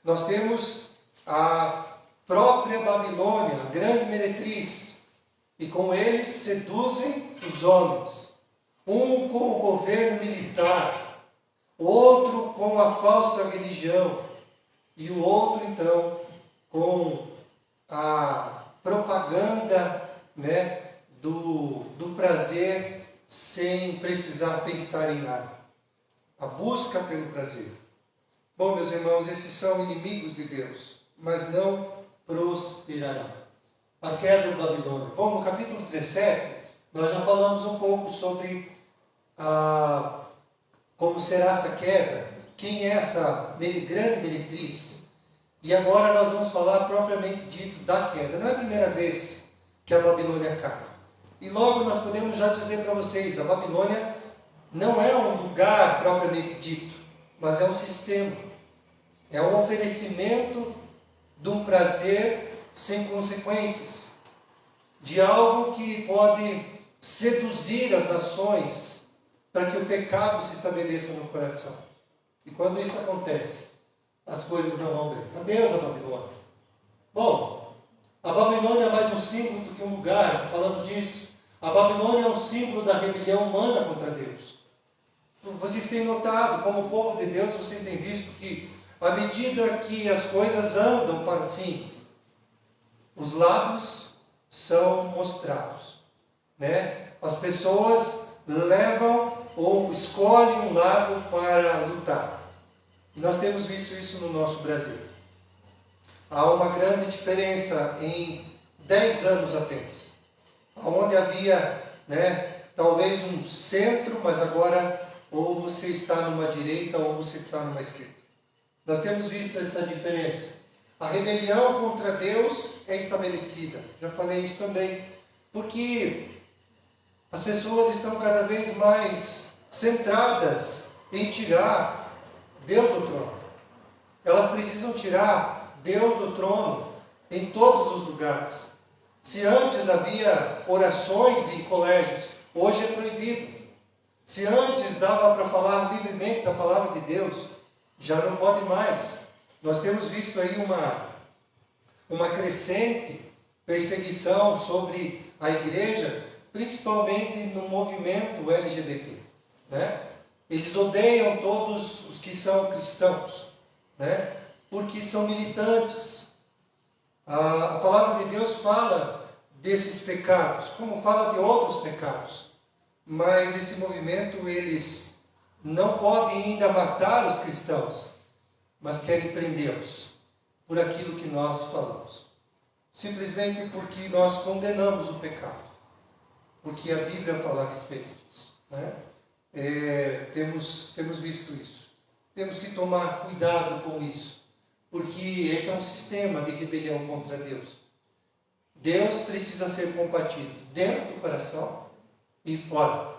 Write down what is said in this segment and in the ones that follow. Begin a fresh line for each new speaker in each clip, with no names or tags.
Nós temos a própria Babilônia, a grande meretriz, e com eles seduzem os homens, um com o governo militar, outro com a falsa religião, e o outro então com a propaganda, né, do prazer sem precisar pensar em nada, a busca pelo prazer. Bom, meus irmãos, esses são inimigos de Deus, mas não prosperarão. A queda da Babilônia. Bom, no capítulo 17, nós já falamos um pouco sobre como será essa queda, quem é essa grande meretriz. E agora nós vamos falar propriamente dito da queda. Não é a primeira vez que a Babilônia cai. E logo nós podemos já dizer para vocês, a Babilônia não é um lugar propriamente dito, mas é um sistema. É um oferecimento de um prazer sem consequências, de algo que pode seduzir as nações para que o pecado se estabeleça no coração. E quando isso acontece, as coisas não vão bem. Adeus a Babilônia. Bom, a Babilônia é mais um símbolo do que um lugar, já falamos disso. A Babilônia é um símbolo da rebelião humana contra Deus. Vocês têm notado, como povo de Deus, vocês têm visto que à medida que as coisas andam para o fim, os lados são mostrados, né? As pessoas levam ou escolhem um lado para lutar. E nós temos visto isso no nosso Brasil. Há uma grande diferença em 10 anos apenas. Onde havia, né, talvez um centro, mas agora ou você está numa direita ou você está numa esquerda. Nós temos visto essa diferença. A rebelião contra Deus é estabelecida. Já falei isso também. Porque as pessoas estão cada vez mais centradas em tirar Deus do trono. Elas precisam tirar Deus do trono em todos os lugares. Se antes havia orações em colégios, hoje é proibido. Se antes dava para falar livremente da palavra de Deus, já não pode mais. Nós temos visto aí uma crescente perseguição sobre a igreja, principalmente no movimento LGBT, né? Eles odeiam todos os que são cristãos, né? Porque são militantes. A palavra de Deus fala desses pecados, como fala de outros pecados. Mas esse movimento, eles não podem ainda matar os cristãos, mas querem prendê-los por aquilo que nós falamos. Simplesmente porque nós condenamos o pecado. Porque a Bíblia fala a respeito disso, né? Temos visto isso. Temos que tomar cuidado com isso. Porque esse é um sistema de rebelião contra Deus. Deus precisa ser combatido dentro do coração e fora.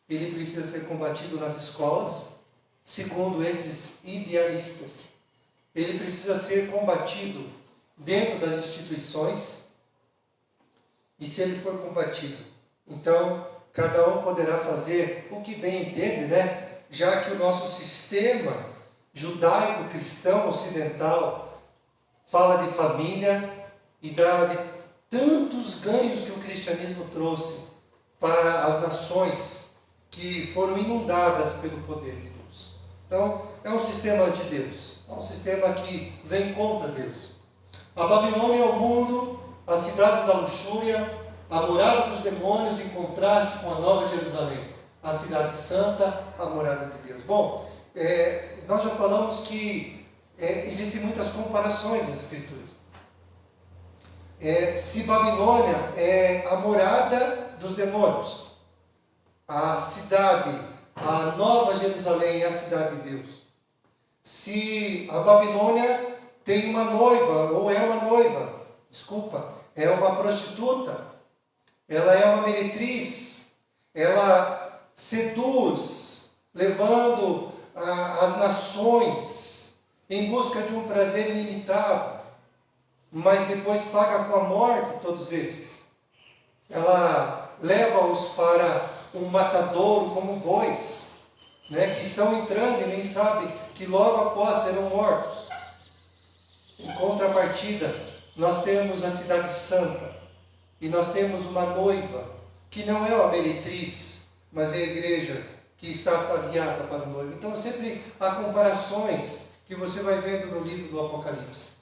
Ele precisa ser combatido nas escolas, segundo esses idealistas. Ele precisa ser combatido dentro das instituições. E se ele for combatido, então cada um poderá fazer o que bem entende, né? Já que o nosso sistema judaico-cristão ocidental fala de família e de tantos ganhos que o cristianismo trouxe para as nações que foram inundadas pelo poder de Deus. Então, é um sistema anti-Deus, é um sistema que vem contra Deus. A Babilônia é o mundo, a cidade da luxúria, a morada dos demônios em contraste com a Nova Jerusalém, a cidade santa, a morada de Deus. Bom, nós já falamos que existem muitas comparações nas Escrituras. Se Babilônia é a morada dos demônios, a cidade, a Nova Jerusalém é a cidade de Deus. Se a Babilônia tem uma noiva, ou é uma noiva, é uma prostituta, ela é uma meretriz, ela seduz, levando as nações em busca de um prazer ilimitado, mas depois paga com a morte todos esses. Ela leva-os para um matadouro como bois, né, que estão entrando e nem sabem que logo após serão mortos. contrapartida, nós temos a cidade santa. E nós temos uma noiva, que não é uma meretriz, mas é a igreja que está ataviada para o noivo. Então sempre há comparações que você vai vendo no livro do Apocalipse.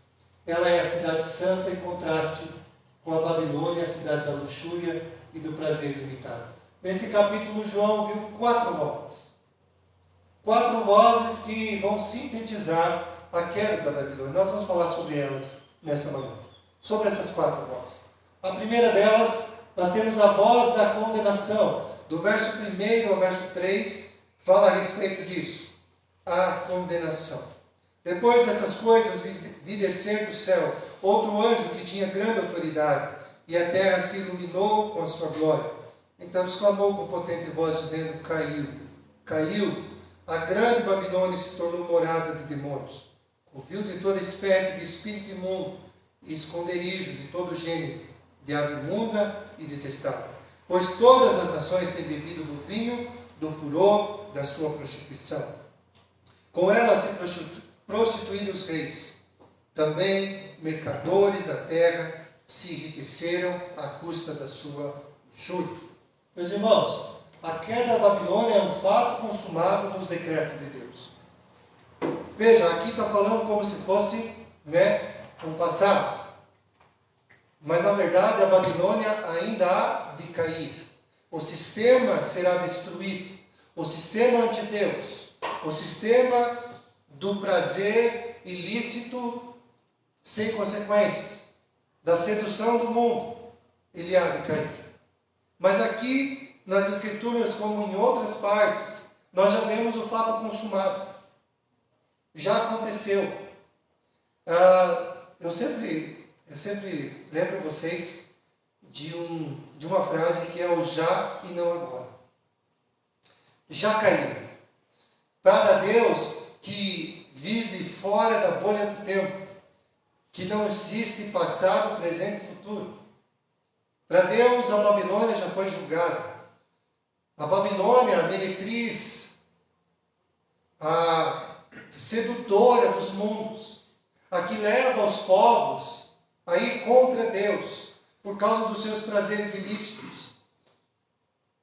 Ela é a cidade santa em contraste com a Babilônia, a cidade da luxúria e do prazer limitado. Nesse capítulo, João viu 4 vozes. 4 vozes que vão sintetizar a queda da Babilônia. Nós vamos falar sobre elas nessa manhã. Sobre essas 4 vozes. A primeira delas, nós temos a voz da condenação. Do verso 1 ao verso 3, fala a respeito disso. A condenação. Depois dessas coisas, vi descer do céu outro anjo que tinha grande autoridade, e a terra se iluminou com a sua glória. Então exclamou com potente voz, dizendo: caiu, caiu, a grande Babilônia se tornou morada de demônios, covil de toda espécie de espírito imundo, e esconderijo de todo gênero, de ave imunda e detestável. Pois todas as nações têm bebido do vinho, do furor da sua prostituição. Com ela se prostituíram os reis. Também mercadores da terra se enriqueceram à custa da sua luxúria. Meus irmãos, a queda da Babilônia é um fato consumado nos decretos de Deus. Veja, aqui está falando como se fosse um passado. Mas na verdade a Babilônia ainda há de cair. O sistema será destruído. O sistema anti-Deus. O sistema do prazer ilícito sem consequências. Da sedução do mundo. Ele há de cair. Mas aqui nas Escrituras, como em outras partes, nós já vemos o fato consumado. Já aconteceu. Eu sempre lembro vocês de uma frase que é o já e não agora. Já caiu. Para Deus, que vive fora da bolha do tempo, que não existe passado, presente e futuro. Para Deus, a Babilônia já foi julgada. A Babilônia, a meretriz, a sedutora dos mundos, a que leva os povos a ir contra Deus, por causa dos seus prazeres ilícitos.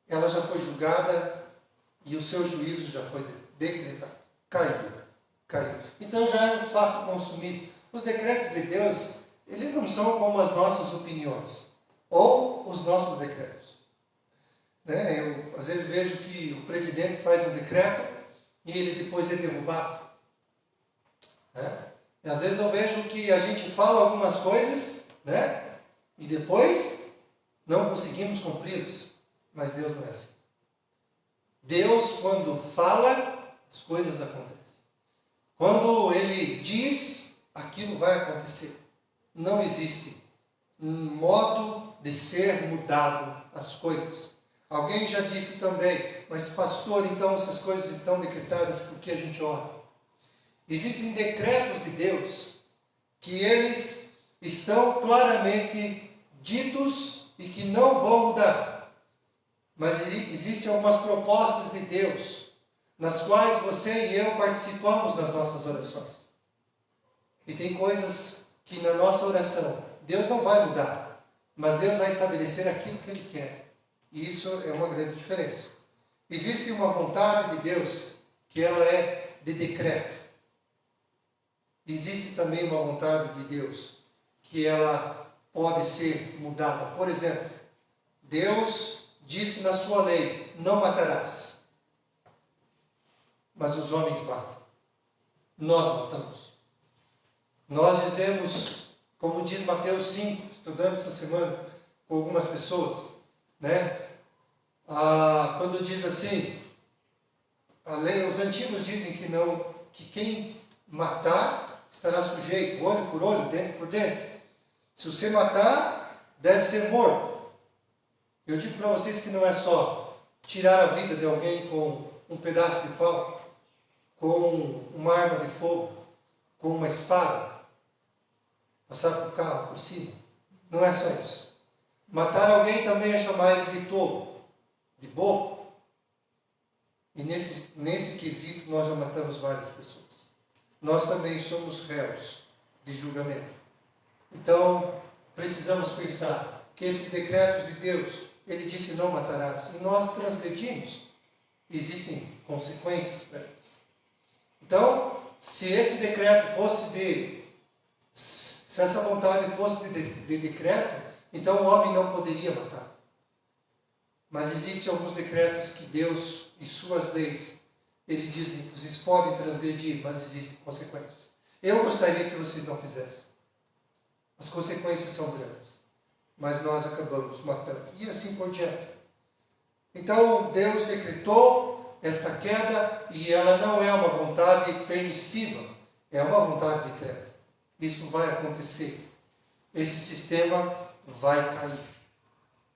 Ela já foi julgada e o seu juízo já foi decretado. Caiu. Então já é um fato consumido. Os decretos de Deus, eles não são como as nossas opiniões, ou os nossos decretos. Eu às vezes vejo que o presidente faz um decreto e ele depois é derrubado. E às vezes eu vejo que a gente fala algumas coisas, e depois não conseguimos cumpri-los. Mas Deus não é assim. Deus, quando fala, as coisas acontecem. Quando Ele diz, aquilo vai acontecer. Não existe um modo de ser mudado as coisas. Alguém já disse também, mas pastor, então essas coisas estão decretadas porque a gente ora. Existem decretos de Deus que eles estão claramente ditos e que não vão mudar. Mas existem algumas propostas de Deus nas quais você e eu participamos das nossas orações. E tem coisas que na nossa oração Deus não vai mudar, mas Deus vai estabelecer aquilo que Ele quer. E isso é uma grande diferença. Existe uma vontade de Deus que ela é de decreto. Existe também uma vontade de Deus que ela pode ser mudada. Por exemplo, Deus disse na sua lei, não matarás. Mas os homens matam. Nós matamos. Nós dizemos, como diz Mateus 5, estudando essa semana com algumas pessoas, quando diz assim, a lei, os antigos dizem que quem matar estará sujeito, olho por olho, dente por dente. Se você matar, deve ser morto. Eu digo para vocês que não é só tirar a vida de alguém com um pedaço de pau, com uma arma de fogo, com uma espada, passar por carro, por cima. Não é só isso. Matar alguém também é chamar ele de tolo, de bobo. E nesse quesito nós já matamos várias pessoas. Nós também somos réus de julgamento. Então, precisamos pensar que esses decretos de Deus, Ele disse não matarás, e nós transgredimos. Existem consequências para isso. Então, se esse decreto fosse se essa vontade fosse de decreto, então o homem não poderia matar. Mas existem alguns decretos que Deus e suas leis, Ele diz, vocês podem transgredir, mas existem consequências. Eu gostaria que vocês não fizessem. As consequências são grandes. Mas nós acabamos matando. E assim por diante. Então, Deus decretou esta queda e ela não é uma vontade permissiva. É uma vontade de decreto. Isso vai acontecer. Esse sistema vai cair.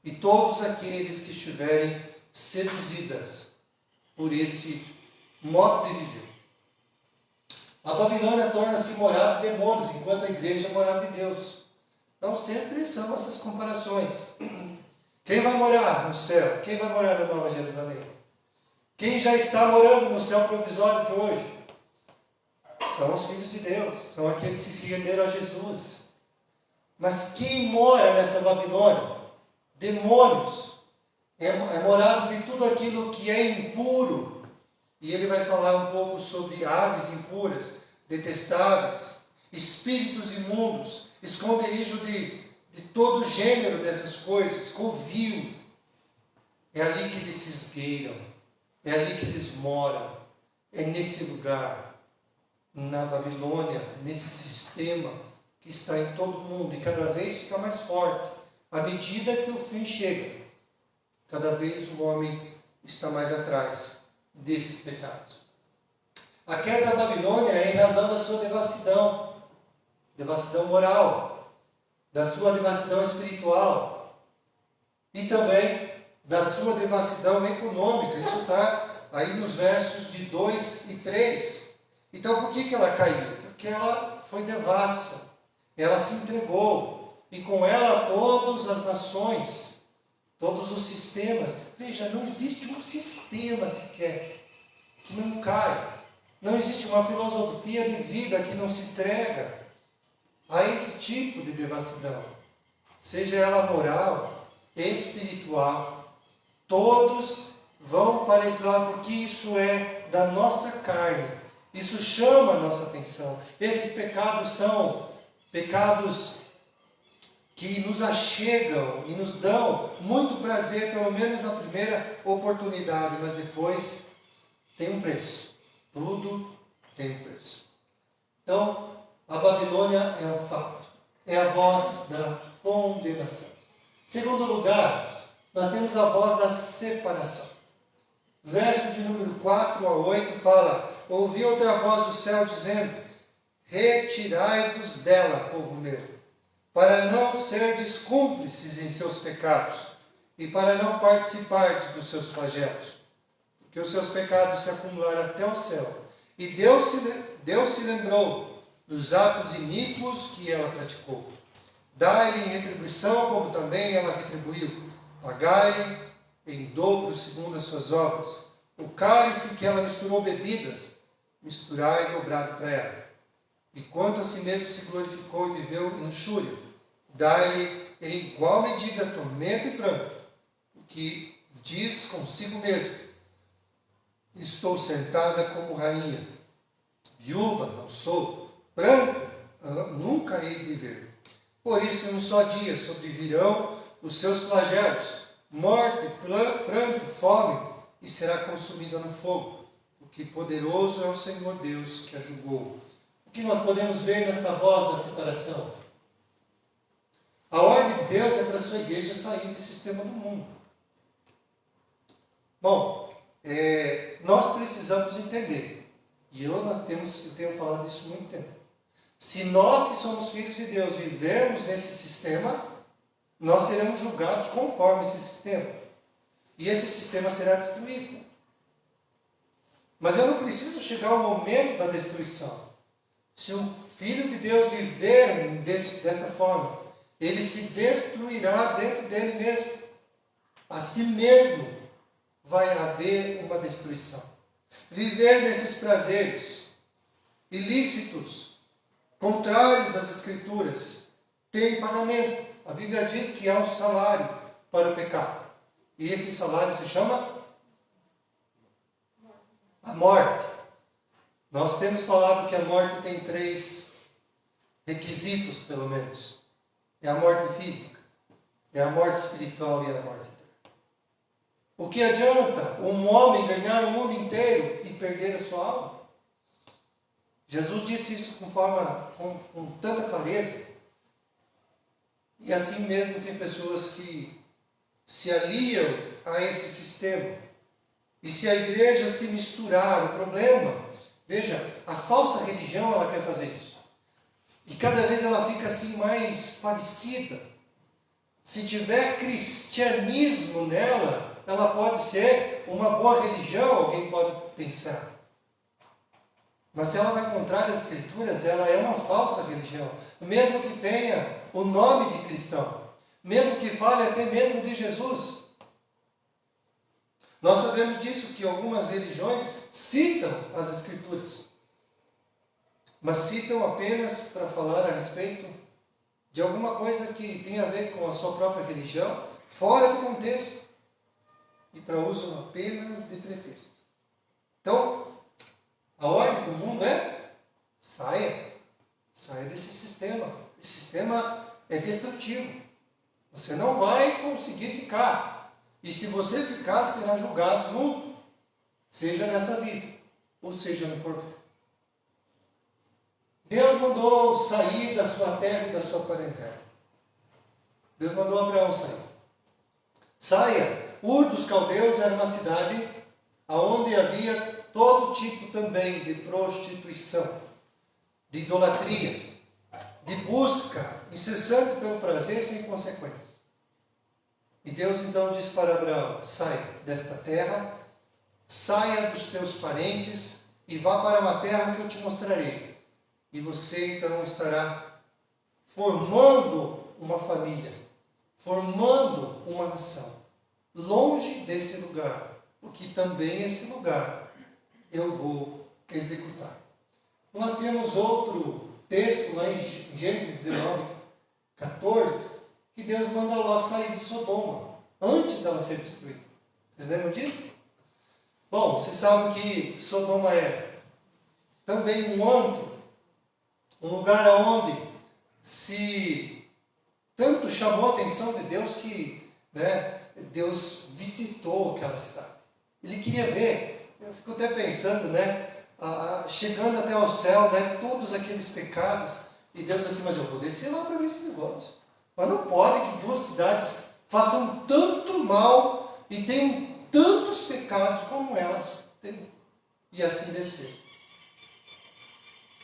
E todos aqueles que estiverem seduzidas por esse modo de viver. A Babilônia torna-se morada de demônios, enquanto a igreja é morada de Deus. Então sempre são essas comparações. Quem vai morar no céu? Quem vai morar na Nova Jerusalém? Quem já está morando no céu provisório de hoje? São os filhos de Deus, são aqueles que se renderam a Jesus. Mas quem mora nessa Babilônia? Demônios. É morado de tudo aquilo que é impuro. E ele vai falar um pouco sobre aves impuras, detestáveis, espíritos imundos, esconderijo de todo gênero dessas coisas, covil. É ali que eles se esgueiram, é ali que eles moram, é nesse lugar, na Babilônia, nesse sistema que está em todo mundo e cada vez fica mais forte, à medida que o fim chega. Cada vez o homem está mais atrás desses pecados. A queda da Babilônia é em razão da sua devassidão moral, da sua devassidão espiritual e também da sua devassidão econômica. Isso está aí nos versos de 2 e 3. Então por que ela caiu? Porque ela foi devassa, ela se entregou e com ela todas as nações, todos os sistemas. Veja, não existe um sistema sequer que não cai. Não existe uma filosofia de vida que não se entrega a esse tipo de devassidão. Seja ela moral, espiritual. Todos vão para esse lado porque isso é da nossa carne. Isso chama a nossa atenção. Esses pecados são pecados que nos achegam e nos dão muito prazer, pelo menos na primeira oportunidade, mas depois tem um preço. Tudo tem um preço. Então, a Babilônia é um fato. É a voz da condenação. Segundo lugar, nós temos a voz da separação. Verso de número 4 a 8 fala: ouvi outra voz do céu dizendo: retirai-vos dela, povo meu, para não serdes cúmplices em seus pecados, e para não participardes dos seus flagelos, porque os seus pecados se acumularam até o céu, e Deus se lembrou dos atos iníquos que ela praticou. Dai-lhe em retribuição, como também ela retribuiu. Pagai-lhe em dobro segundo as suas obras. O cálice que ela misturou bebidas, misturai dobrado para ela. E quanto a si mesmo se glorificou e viveu em luxúria, dai-lhe em igual medida tormento e pranto, que diz consigo mesmo: estou sentada como rainha, viúva não sou, pranto nunca hei de ver. Por isso, em um só dia sobrevirão os seus flagelos, morte, pranto, fome, e será consumida no fogo, porque poderoso é o Senhor Deus que a julgou. O que nós podemos ver nesta voz da separação? A ordem de Deus é para a sua igreja sair do sistema do mundo. Bom, nós precisamos entender, e eu tenho falado isso há muito tempo. Se nós que somos filhos de Deus vivermos nesse sistema, nós seremos julgados conforme esse sistema. E esse sistema será destruído. Mas eu não preciso chegar ao momento da destruição. Se o Filho de Deus viver desta forma, ele se destruirá dentro dele mesmo. A si mesmo vai haver uma destruição. Viver nesses prazeres ilícitos, contrários às Escrituras, tem pagamento. A Bíblia diz que há um salário para o pecado. E esse salário se chama a morte. Nós temos falado que a morte tem 3 requisitos, pelo menos. É a morte física, é a morte espiritual e a morte eterna. O que adianta um homem ganhar o mundo inteiro e perder a sua alma? Jesus disse isso com tanta clareza. E assim mesmo tem pessoas que se aliam a esse sistema. E se a igreja se misturar, o problema, veja, a falsa religião, ela quer fazer isso. E cada vez ela fica assim mais parecida. Se tiver cristianismo nela, ela pode ser uma boa religião, alguém pode pensar. Mas se ela vai contrária às Escrituras, ela é uma falsa religião. Mesmo que tenha o nome de cristão. Mesmo que fale até mesmo de Jesus. Nós sabemos disso, que algumas religiões citam as Escrituras. Mas citam apenas para falar a respeito de alguma coisa que tem a ver com a sua própria religião, fora do contexto. E para uso apenas de pretexto. Então, a ordem do mundo é: saia desse sistema. Esse sistema é destrutivo. Você não vai conseguir ficar. E se você ficar, será julgado junto. Seja nessa vida, ou seja no porvir. Deus mandou sair da sua terra e da sua parentela. Deus mandou Abraão sair. Saia. Ur dos Caldeus era uma cidade onde havia todo tipo também de prostituição, de idolatria, de busca incessante pelo prazer sem consequências. E Deus então disse para Abraão: saia desta terra, saia dos teus parentes e vá para uma terra que eu te mostrarei. E você então estará formando uma família, formando uma nação, longe desse lugar, porque também esse lugar eu vou executar. Nós temos outro texto lá em Gênesis 19, 14, que Deus manda Ló sair de Sodoma, antes dela ser destruída. Vocês lembram disso? Bom, vocês sabem que Sodoma é também um antro, um lugar onde se tanto chamou a atenção de Deus que, Deus visitou aquela cidade. Ele queria ver. Eu fico até pensando, chegando até ao céu, todos aqueles pecados, e Deus assim: mas eu vou descer lá para ver esse negócio. Mas não pode que 2 cidades façam tanto mal e tenham tantos pecados como elas têm. E assim descer.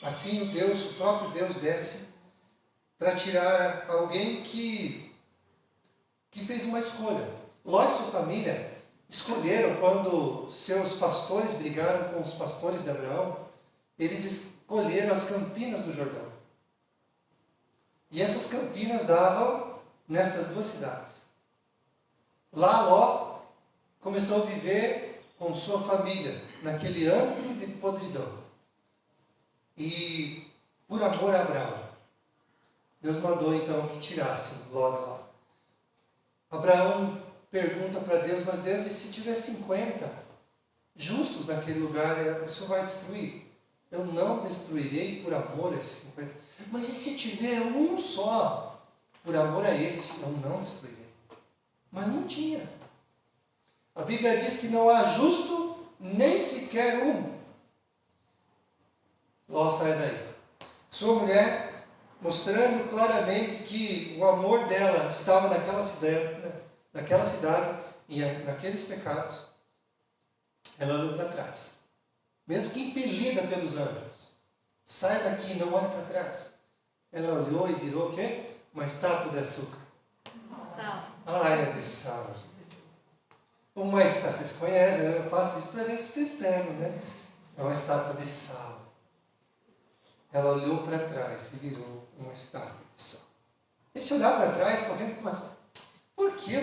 Assim o próprio Deus desce para tirar alguém que fez uma escolha. Ló e sua família escolheram, quando seus pastores brigaram com os pastores de Abraão, eles escolheram as campinas do Jordão. E essas campinas davam nestas 2 cidades. Lá Ló começou a viver com sua família, naquele antro de podridão. E por amor a Abraão, Deus mandou então que tirassem Ló de lá. Abraão pergunta para Deus: mas Deus, e se tiver 50 justos naquele lugar, o Senhor vai destruir? Eu não destruirei por amor a esses 50. Mas e se tiver um só, por amor a este, eu não destruirei? Mas não tinha. A Bíblia diz que não há justo nem sequer um. Ló sai daí. Sua mulher, mostrando claramente que o amor dela estava naquela cidade e naqueles pecados, ela olhou para trás. Mesmo que impelida pelos anjos. Sai daqui, não olhe para trás. Ela olhou e virou o quê? Uma estátua de açúcar. Sal. É de sal. Uma estátua, vocês conhecem, eu faço isso para ver se vocês pegam, É uma estátua de sal. Ela olhou para trás e virou uma estátua de sal. E se olhar para trás, mas por quê?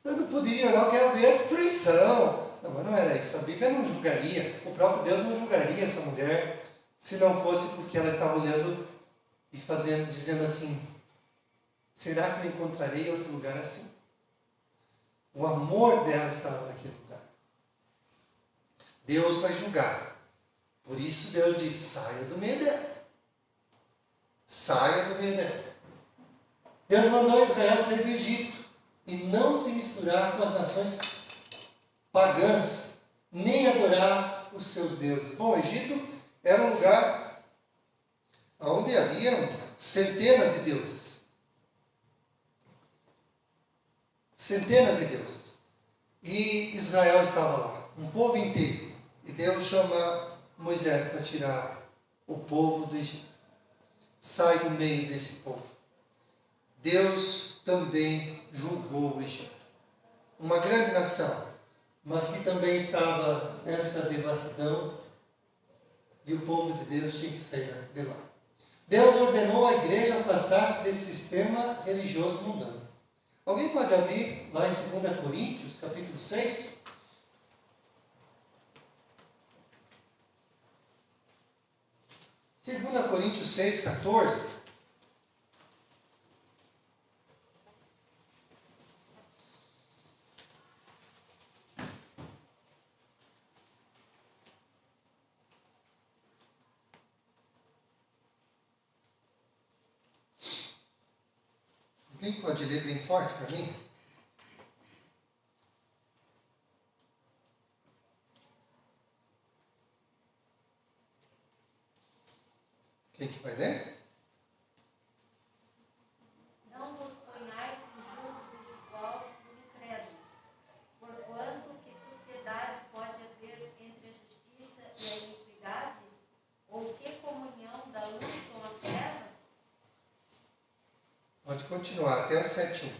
Eu não poderia olhar, eu quero ver a destruição. Não, mas não era isso. A Bíblia não julgaria, o próprio Deus não julgaria essa mulher, se não fosse porque ela estava olhando e dizendo assim: será que eu encontrarei outro lugar assim? O amor dela estava naquele lugar. Deus vai julgar. Por isso Deus diz, saia do meio dela. Saia do meio dela. Deus mandou Israel sair do Egito e não se misturar com as nações pagãs, nem adorar os seus deuses. Bom, o Egito era um lugar onde havia centenas de deuses. Centenas de deuses. E Israel estava lá, um povo inteiro. E Deus chama Moisés para tirar o povo do Egito. Sai do meio desse povo. Deus também julgou o Egito. Uma grande nação, mas que também estava nessa devassidão, e o povo de Deus tinha que sair de lá. Deus ordenou à igreja afastar-se desse sistema religioso mundano. Alguém pode abrir lá em 2 Coríntios, capítulo 6? Segunda Coríntios 6, 14. Alguém pode ler bem forte para mim? Quem que vai ler?
Não vos ponhais em julgo desigual dos incrédulos, porquanto que sociedade pode haver entre a justiça e a iniquidade? Ou que comunhão da luz com as trevas?
Pode continuar, até o 7:1.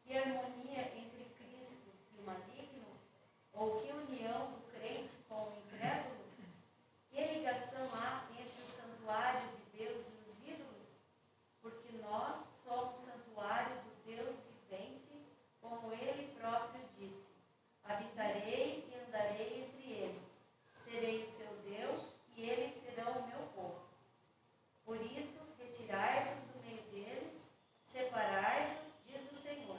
Que harmonia entre Cristo e o maligno? Ou que união do crente com o incrédulo? Que ligação há entre o santuário de Deus e os ídolos? Porque nós somos santuário do Deus vivente, como Ele próprio disse: habitarei e andarei entre eles, serei o seu Deus e eles serão o meu povo. Por isso, retirai-vos do meio deles, separai-vos, diz o Senhor.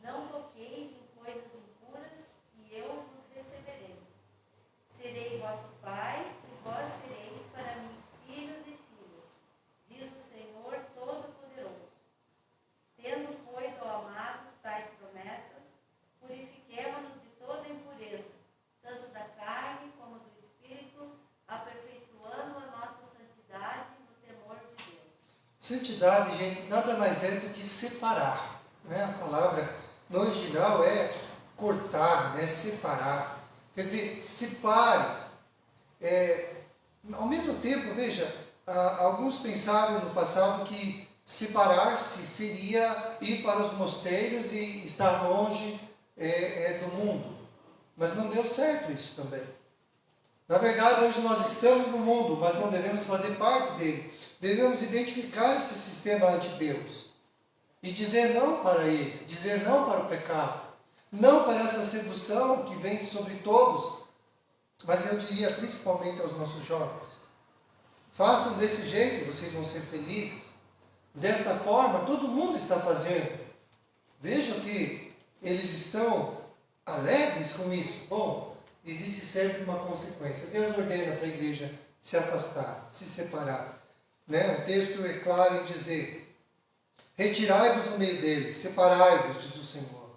Não toqueis em coisas impuras, e eu vos receberei. Serei vosso Pai, e vós sereis para mim filhos e filhas, diz o Senhor Todo-Poderoso. Tendo, pois, ó amados, tais promessas, purifiquemo-nos de toda impureza, tanto da carne como do espírito, aperfeiçoando a nossa santidade no temor de Deus.
Santidade, gente, nada mais é do que separar. Né? A palavra no original é cortar, né? Separar. Quer dizer, separe. Ao mesmo tempo, veja, alguns pensaram no passado que separar-se seria ir para os mosteiros e estar longe do mundo. Mas não deu certo isso também. Na verdade, hoje nós estamos no mundo, mas não devemos fazer parte dele. Devemos identificar esse sistema anti-Deus e dizer não para ele, dizer não para o pecado, não para essa sedução que vem sobre todos, mas eu diria principalmente aos nossos jovens. Façam desse jeito, vocês vão ser felizes. Desta forma, todo mundo está fazendo. Vejam que eles estão alegres com isso. Bom, existe sempre uma consequência. Deus ordena para a igreja se afastar, se separar. Né? O texto é claro em dizer: retirai-vos do meio deles, separai-vos, diz o Senhor.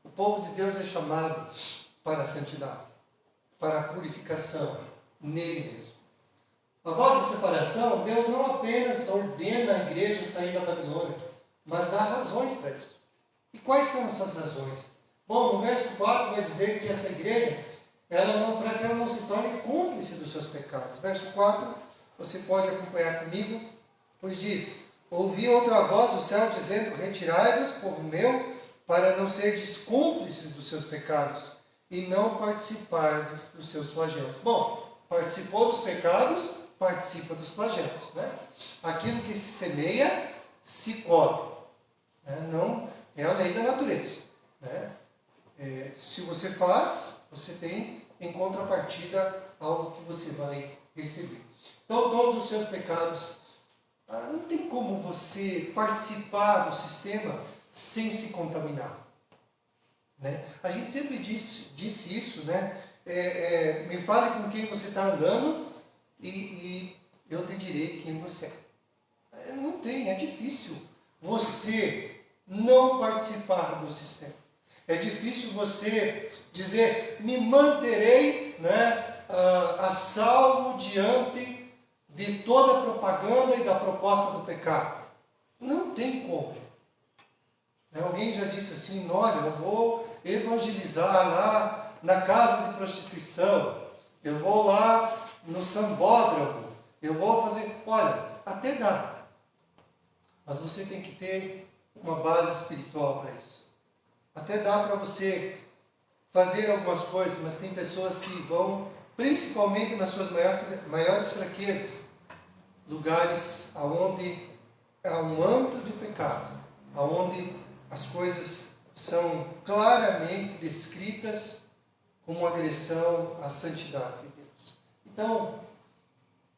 O povo de Deus é chamado para a santidade, para a purificação nele mesmo. A voz da separação, Deus não apenas ordena a igreja sair da Babilônia, mas dá razões para isso. E quais são essas razões? Bom, no verso 4 vai dizer que essa igreja, para que ela não se torne cúmplice dos seus pecados. Verso 4, você pode acompanhar comigo, pois diz: ouvi outra voz do céu dizendo: retirai-vos, povo meu, para não serdes cúmplices dos seus pecados e não participardes dos seus flagelos. Bom, participou dos pecados, participa dos flagelos. Né? Aquilo que se semeia, se colhe. Né? Não é a lei da natureza. Né? Se você faz, você tem em contrapartida algo que você vai receber. Então, todos os seus pecados não tem como você participar do sistema sem se contaminar. Né? A gente sempre disse isso, né? Me fale com quem você está andando e eu te direi quem você é. Não tem, é difícil você não participar do sistema. É difícil você dizer, me manterei, né, a salvo diante de toda a propaganda e da proposta do pecado. Não tem como. Alguém já disse assim, olha, eu vou evangelizar lá na casa de prostituição, eu vou lá no sambódromo, eu vou fazer... Olha, até dá, mas você tem que ter uma base espiritual para isso. Até dá para você fazer algumas coisas, mas tem pessoas que vão, principalmente nas suas maiores fraquezas, lugares onde há um âmbito de pecado, onde as coisas são claramente descritas como agressão à santidade de Deus. Então,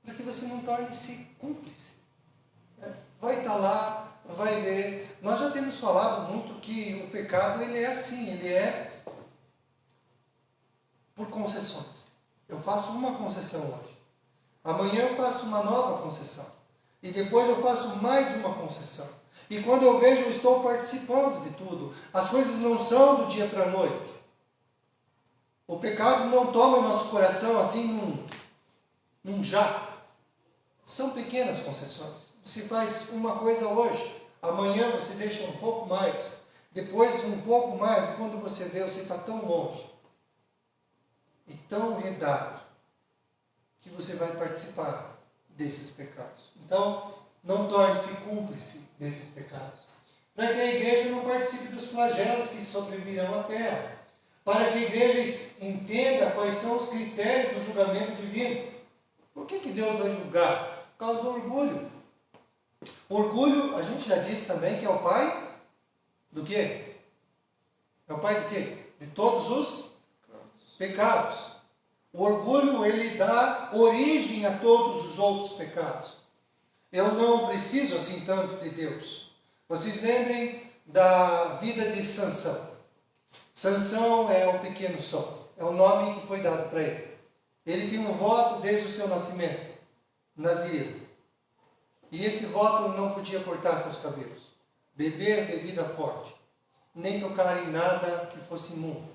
para que você não torne-se cúmplice. Vai estar lá, vai ver. Nós já temos falado muito que o pecado ele é assim, ele é por concessões. Eu faço uma concessão hoje. Amanhã eu faço uma nova concessão. E depois eu faço mais uma concessão. E quando eu vejo, eu estou participando de tudo. As coisas não são do dia para a noite. O pecado não toma nosso coração assim num jato. São pequenas concessões. Você faz uma coisa hoje, amanhã você deixa um pouco mais, depois um pouco mais, e quando você vê, você está tão longe e tão redado que você vai participar desses pecados. Então, não torne-se cúmplice desses pecados. Para que a igreja não participe dos flagelos que sobrevirão à terra. Para que a igreja entenda quais são os critérios do julgamento divino. Por que Deus vai julgar? Por causa do orgulho. Orgulho, a gente já disse também que é o pai do quê? É o pai do quê? De todos os pecados. O orgulho, ele dá origem a todos os outros pecados. Eu não preciso assim tanto de Deus. Vocês lembrem da vida de Sansão. Sansão é o pequeno sol. É o nome que foi dado para ele. Ele tem um voto desde o seu nascimento. Nazir. E esse voto não podia cortar seus cabelos. Beber bebida forte. Nem tocar em nada que fosse imundo.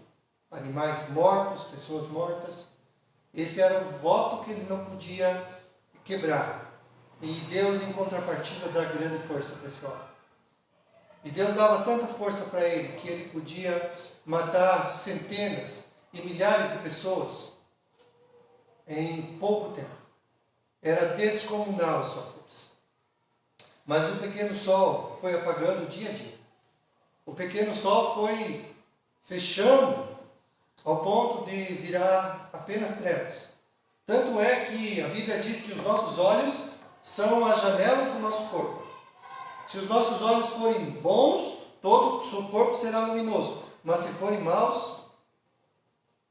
Animais mortos, pessoas mortas. Esse era o voto que ele não podia quebrar. E Deus, em contrapartida, dá grande força para esse homem. E Deus dava tanta força para ele que ele podia matar centenas e milhares de pessoas em pouco tempo. Era descomunal a sua força. Mas o pequeno sol foi apagando dia a dia. O pequeno sol foi fechando ao ponto de virar apenas trevas. Tanto é que a Bíblia diz que os nossos olhos são as janelas do nosso corpo. Se os nossos olhos forem bons, todo o seu corpo será luminoso. Mas se forem maus,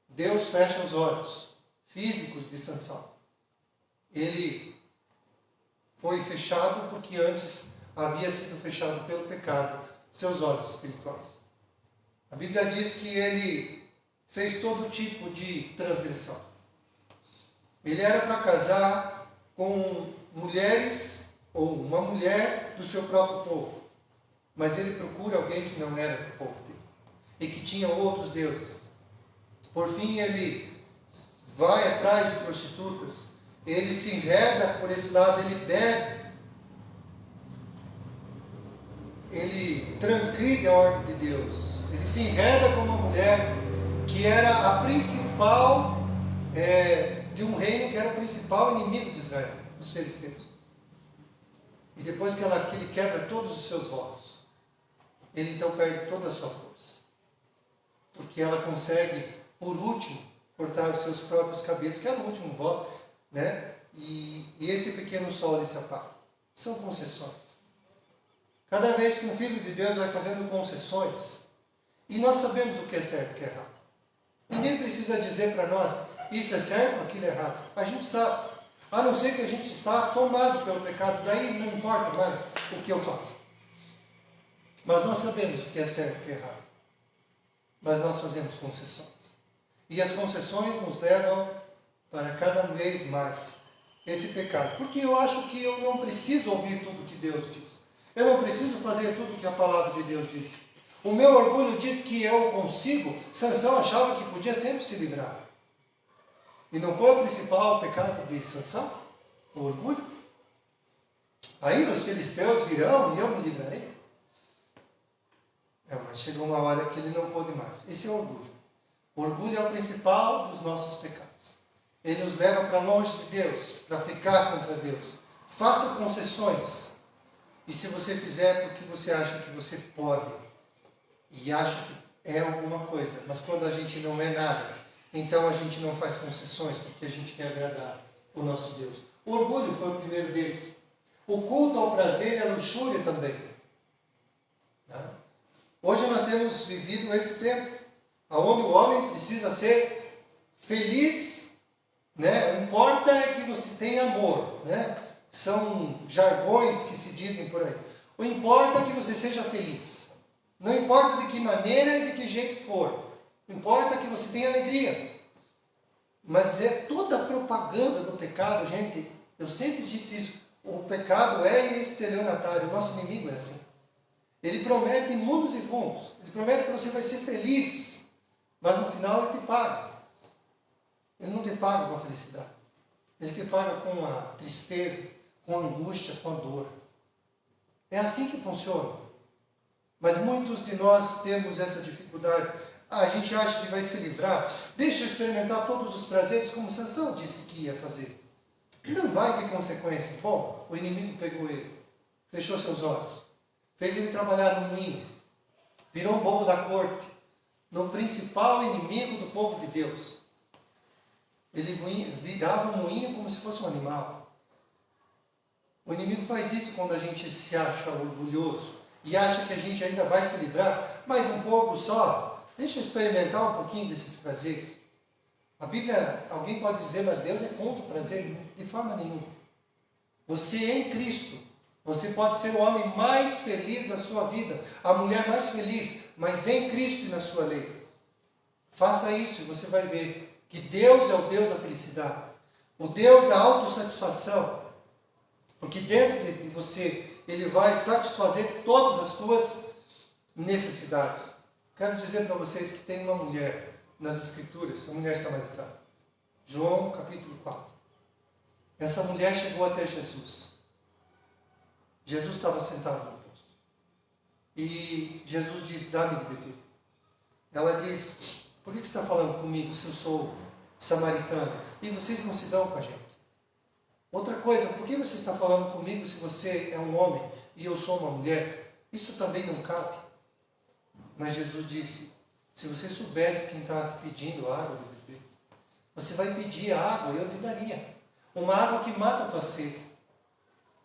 Deus fecha os olhos físicos de Sansão. Ele foi fechado porque antes havia sido fechado pelo pecado seus olhos espirituais. A Bíblia diz que ele fez todo tipo de transgressão. Ele era para casar com mulheres ou uma mulher do seu próprio povo. Mas ele procura alguém que não era do povo dele e que tinha outros deuses. Por fim, ele vai atrás de prostitutas. Ele se enreda por esse lado, ele bebe. Ele transgride a ordem de Deus. Ele se enreda com uma mulher que era a principal de um reino que era o principal inimigo de Israel, os filisteus. E depois que ele quebra todos os seus votos, ele então perde toda a sua força. Porque ela consegue, por último, cortar os seus próprios cabelos, que era o último voto, né? E esse pequeno sol ele se apaga. São concessões. Cada vez que um filho de Deus vai fazendo concessões, e nós sabemos o que é certo e o que é errado. Ninguém precisa dizer para nós, isso é certo, aquilo é errado. A gente sabe. A não ser que a gente está tomado pelo pecado, daí não importa mais o que eu faço. Mas nós sabemos o que é certo e o que é errado. Mas nós fazemos concessões. E as concessões nos levam para cada vez mais esse pecado. Porque eu acho que eu não preciso ouvir tudo que Deus diz. Eu não preciso fazer tudo que a palavra de Deus diz. O meu orgulho diz que eu consigo. Sansão achava que podia sempre se livrar. E não foi o principal pecado de Sansão? O orgulho? Ainda os filisteus virão e eu me livrarei. Mas chegou uma hora que ele não pôde mais. Esse é o orgulho. O orgulho é o principal dos nossos pecados. Ele nos leva para longe de Deus, para pecar contra Deus. Faça concessões. E se você fizer porque você acha que você pode, e acha que é alguma coisa, mas quando a gente não é nada, então a gente não faz concessões, porque a gente quer agradar o nosso Deus. O orgulho foi o primeiro deles. O culto ao prazer e à luxúria também. Hoje nós temos vivido esse tempo, onde o homem precisa ser feliz, né? O importa é que você tenha amor, né? São jargões que se dizem por aí. O importa é que você seja feliz. Não importa de que maneira e de que jeito for. O importa é que você tenha alegria. Mas é toda a propaganda do pecado, gente. Eu sempre disse isso. O pecado é estelionatário. O nosso inimigo é assim. Ele promete mundos e fundos. Ele promete que você vai ser feliz. Mas no final ele te paga. Ele não te paga com a felicidade. Ele te paga com a tristeza, com a angústia, com a dor. É assim que funciona. Mas muitos de nós temos essa dificuldade. A gente acha que vai se livrar. Deixa eu experimentar todos os prazeres como Sansão disse que ia fazer. Não vai ter consequências. Bom, o inimigo pegou ele. Fechou seus olhos. Fez ele trabalhar no moinho. Virou um bobo da corte. No principal inimigo do povo de Deus. Ele virava o moinho como se fosse um animal. O inimigo faz isso quando a gente se acha orgulhoso e acha que a gente ainda vai se livrar, mais um pouco só. Deixa eu experimentar um pouquinho desses prazeres. A Bíblia, alguém pode dizer, mas Deus é contra o prazer? De forma nenhuma. Você em Cristo, você pode ser o homem mais feliz da sua vida, a mulher mais feliz, mas em Cristo e na sua lei. Faça isso e você vai ver que Deus é o Deus da felicidade, o Deus da autossatisfação, porque dentro de você, Ele vai satisfazer todas as suas necessidades. Quero dizer para vocês que tem uma mulher nas Escrituras, a mulher samaritana. João capítulo 4. Essa mulher chegou até Jesus. Jesus estava sentado no posto. E Jesus diz, dá-me de beber. Ela diz, por que você está falando comigo se eu sou samaritana? E vocês não se dão com a gente. Outra coisa, por que você está falando comigo se você é um homem e eu sou uma mulher? Isso também não cabe. Mas Jesus disse, se você soubesse quem está te pedindo água de beber, você vai pedir a água e eu te daria. Uma água que mata a tua sede.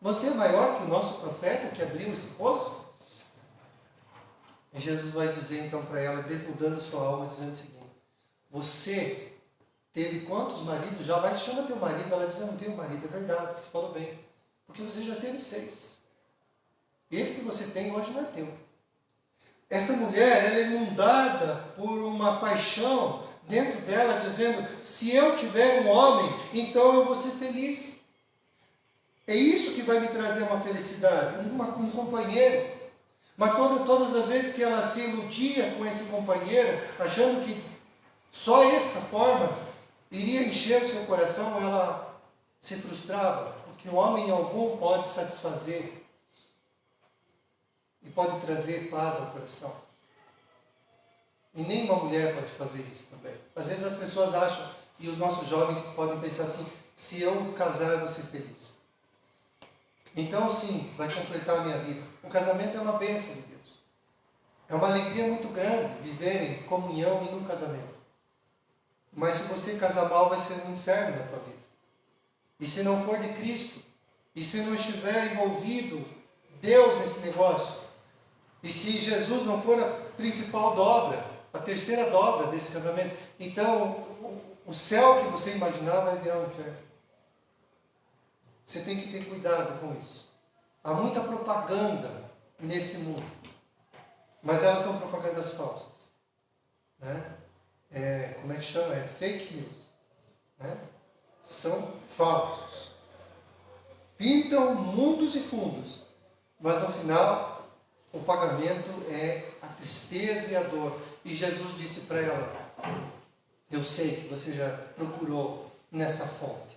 Você é maior que o nosso profeta que abriu esse poço? E Jesus vai dizer então para ela, desnudando sua alma, dizendo o seguinte, você teve quantos maridos? Já vai, chama teu marido. Ela diz, eu não tenho marido. É verdade, você falou bem. Porque você já teve 6. Esse que você tem hoje não é teu. Esta mulher, ela é inundada por uma paixão dentro dela, dizendo, se eu tiver um homem, então eu vou ser feliz. É isso que vai me trazer uma felicidade, um companheiro. Mas todas as vezes que ela se iludia com esse companheiro, achando que só essa forma iria encher o seu coração, ela se frustrava, porque o homem algum pode satisfazer e pode trazer paz ao coração. E nem uma mulher pode fazer isso também. Às vezes as pessoas acham, e os nossos jovens podem pensar assim, se eu casar eu vou ser feliz. Então sim, vai completar a minha vida. O casamento é uma bênção de Deus. É uma alegria muito grande viver em comunhão e num casamento. Mas se você casar mal, vai ser um inferno na tua vida. E se não for de Cristo, e se não estiver envolvido Deus nesse negócio, e se Jesus não for a principal dobra, a terceira dobra desse casamento, então o céu que você imaginar vai virar um inferno. Você tem que ter cuidado com isso. Há muita propaganda nesse mundo, mas elas são propagandas falsas, né? Como é que chama? É fake news, né? São falsos. Pintam mundos e fundos, mas no final o pagamento é a tristeza e a dor. E Jesus disse para ela: eu sei que você já procurou nessa fonte,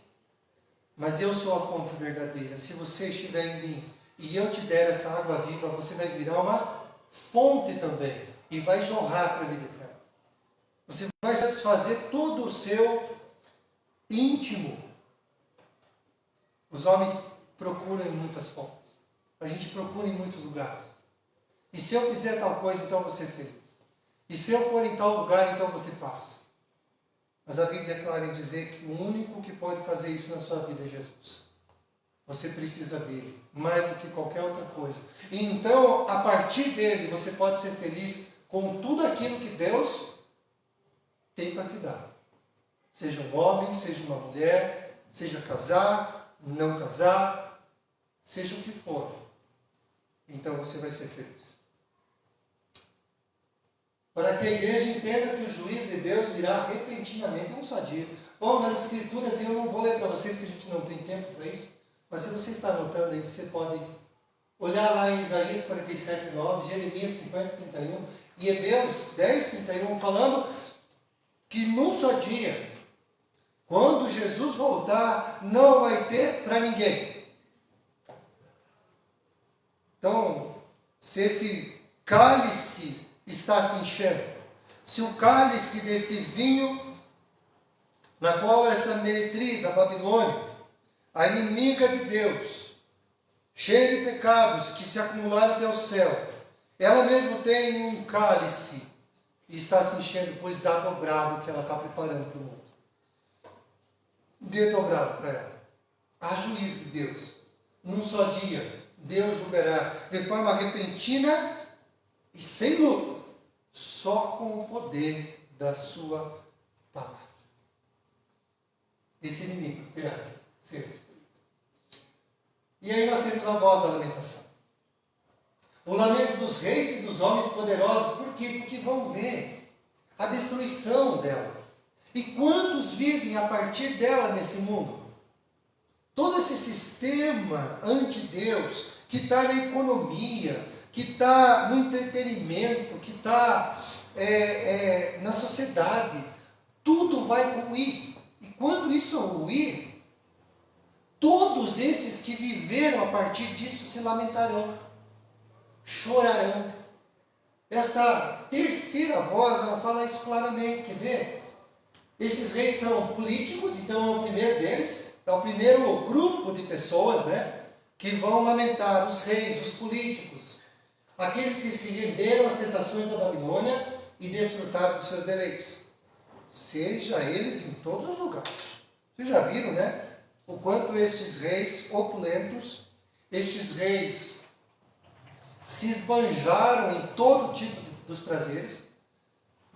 mas eu sou a fonte verdadeira. Se você estiver em mim e eu te der essa água viva, você vai virar uma fonte também e vai jorrar para a vida eterna. Você vai satisfazer todo o seu íntimo. Os homens procuram em muitas fontes. A gente procura em muitos lugares. E se eu fizer tal coisa, então vou ser feliz. E se eu for em tal lugar, então vou ter paz. Mas a Bíblia é clara em dizer que o único que pode fazer isso na sua vida é Jesus. Você precisa dele, mais do que qualquer outra coisa. E então, a partir dele, você pode ser feliz com tudo aquilo que Deus tem para te dar. Seja um homem, seja uma mulher, seja casar, não casar, seja o que for. Então você vai ser feliz. Para que a igreja entenda que o juiz de Deus virá repentinamente, é um sadio. Bom, nas escrituras, eu não vou ler para vocês, que a gente não tem tempo para isso, mas se você está anotando aí, você pode olhar lá em Isaías 47, 9, Jeremias 50, 31 e Hebreus 10, 31, falando que num só dia, quando Jesus voltar, não vai ter para ninguém. Então, se esse cálice está se enchendo, se o cálice deste vinho, na qual essa meretriz, a Babilônia, a inimiga de Deus, cheia de pecados que se acumularam até o céu, ela mesmo tem um cálice e está se enchendo, pois dá dobrado o que ela está preparando para o mundo. Dê dobrado para ela. Há juízo de Deus. Num só dia, Deus julgará de forma repentina e sem luto, só com o poder da sua palavra. Esse inimigo terá que ser destruído. E aí nós temos a voz da lamentação. O lamento dos reis e dos homens poderosos. Por quê? Porque vão ver a destruição dela. E quantos vivem a partir dela nesse mundo? Todo esse sistema anti-Deus, que está na economia, que está no entretenimento, que está na sociedade, tudo vai ruir. E quando isso ruir, todos esses que viveram a partir disso se lamentarão, chorarão. Esta terceira voz, ela fala isso claramente, quer ver? Esses reis são políticos, então é o primeiro deles, é o primeiro grupo de pessoas, né, que vão lamentar, os reis, os políticos, aqueles que se renderam às tentações da Babilônia e desfrutaram dos seus deleites. Seja eles em todos os lugares. Vocês já viram, né? O quanto estes reis opulentos, estes reis se esbanjaram em todo tipo dos prazeres,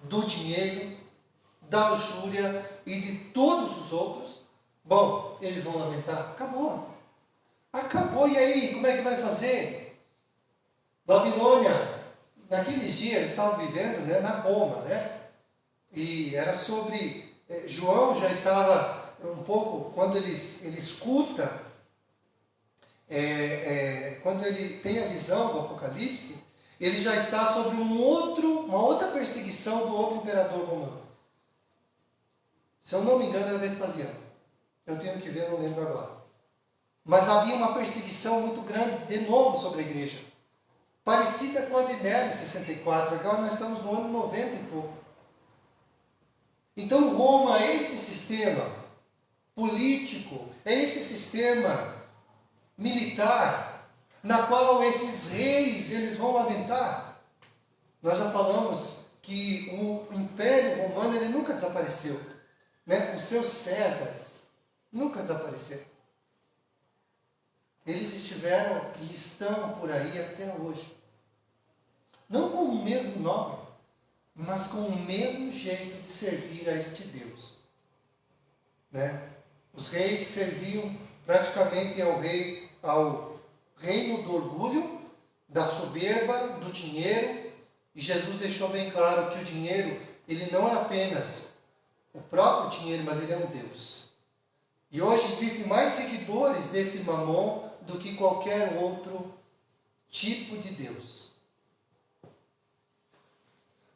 do dinheiro, da luxúria e de todos os outros. Bom, eles vão lamentar. Acabou. Acabou, e aí? Como é que vai fazer? Babilônia, naqueles dias, estavam vivendo, né, na Roma, né? E era sobre... João já estava um pouco, quando ele escuta, quando ele tem a visão do Apocalipse, ele já está sobre uma outra perseguição do outro imperador romano. Se eu não me engano, é Vespasiano. Eu tenho que ver, não lembro agora. Mas havia uma perseguição muito grande, de novo, sobre a igreja. Parecida com a de Nero, em 64. Agora nós estamos no ano 90 e pouco. Então, Roma é esse sistema político, é esse sistema militar, na qual esses reis, eles vão lamentar. Nós já falamos que o Império Romano, ele nunca desapareceu. Né? Os seus Césares nunca desapareceram. Eles estiveram e estão por aí até hoje. Não com o mesmo nome, mas com o mesmo jeito de servir a este Deus. Né? Os reis serviam praticamente ao reino do orgulho, da soberba, do dinheiro. E Jesus deixou bem claro que o dinheiro, ele não é apenas o próprio dinheiro, mas ele é um Deus. E hoje existem mais seguidores desse mamon do que qualquer outro tipo de Deus.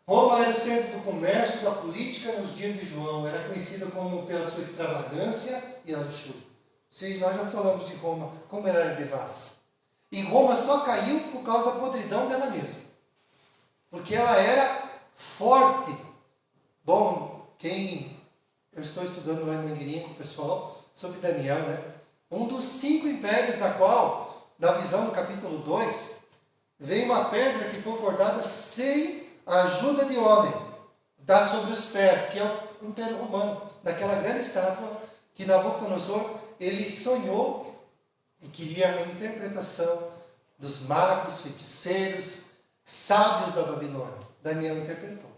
Roma era o centro do comércio, da política nos dias de João. Era conhecida como pela sua extravagância e a luxúria. Ou seja, nós já falamos de Roma, como ela era devassa. E Roma só caiu por causa da podridão dela mesma. Porque ela era forte. Bom, eu estou estudando lá em Mangueirinha com o pessoal sobre Daniel, né? Um dos 5 impérios da qual, na visão do capítulo 2, veio uma pedra que foi cortada sem a ajuda de homem, dá sobre os pés, que é o Império Romano, daquela grande estátua que Nabucodonosor, ele sonhou e queria a interpretação dos magos, feiticeiros, sábios da Babilônia. Daniel interpretou.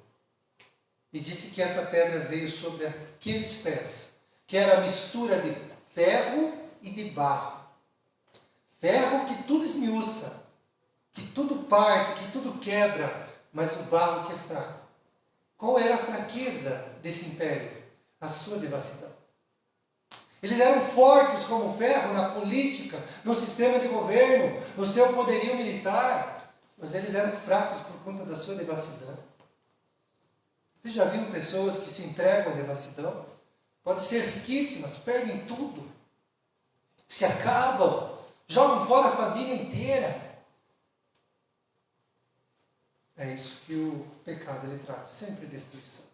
E disse que essa pedra veio sobre aqueles pés, que era a mistura de ferro e de barro. Ferro que tudo esmiuça, que tudo parte, que tudo quebra, mas o barro que é fraco. Qual era a fraqueza desse império? A sua devassidão. Eles eram fortes como o ferro na política, no sistema de governo, no seu poderio militar, mas eles eram fracos por conta da sua devassidão. Vocês já viram pessoas que se entregam à devassidão? Podem ser riquíssimas, perdem tudo, se acabam, jogam fora a família inteira. É isso que o pecado ele traz, sempre destruição.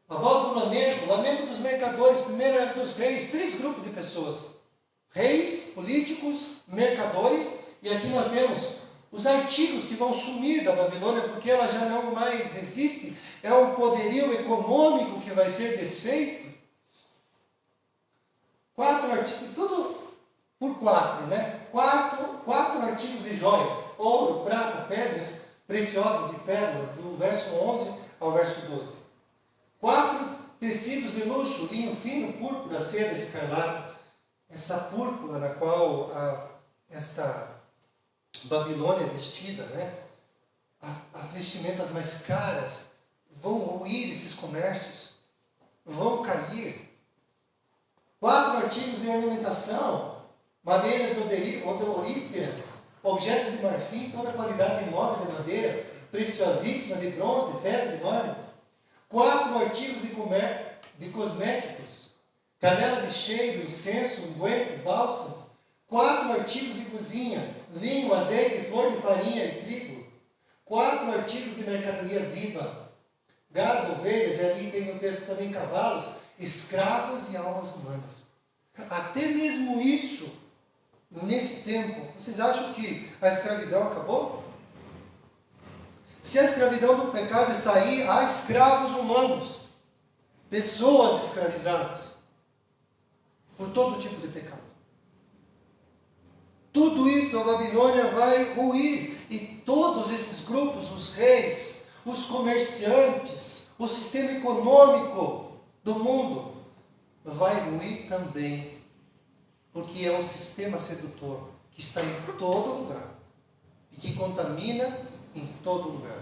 A voz do lamento, o lamento dos mercadores, primeiro era dos reis, 3 grupos de pessoas. Reis, políticos, mercadores, e aqui nós temos os artigos que vão sumir da Babilônia, porque ela já não mais existe, é um poderio econômico que vai ser desfeito. 4 artigos, tudo por 4, né? 4 artigos de joias, ouro, prata, pedras preciosas e pérolas, do verso 11 ao verso 12. 4 tecidos de luxo, linho fino, púrpura, seda, escarlate. Essa púrpura na qual esta Babilônia é vestida, né? As vestimentas mais caras vão ruir esses comércios, vão cair. 4 artigos de ornamentação, madeiras odoríferas, objetos de marfim, toda qualidade de móvel de madeira, preciosíssima, de bronze, de ferro, de mármore. 4 artigos de cosméticos, canela de cheiro, incenso, unguento, bálsamo. 4 artigos de cozinha, vinho, azeite, flor de farinha e trigo. 4 artigos de mercadoria viva, gado, ovelhas, e ali tem no texto também cavalos, escravos e almas humanas. Até mesmo isso, nesse tempo, vocês acham que a escravidão acabou? Se a escravidão do pecado está aí, há escravos humanos, pessoas escravizadas por todo tipo de pecado. Tudo isso a Babilônia vai ruir, e todos esses grupos, os reis, os comerciantes, o sistema econômico do mundo, vai ruir também, porque é um sistema sedutor que está em todo lugar e que contamina em todo lugar.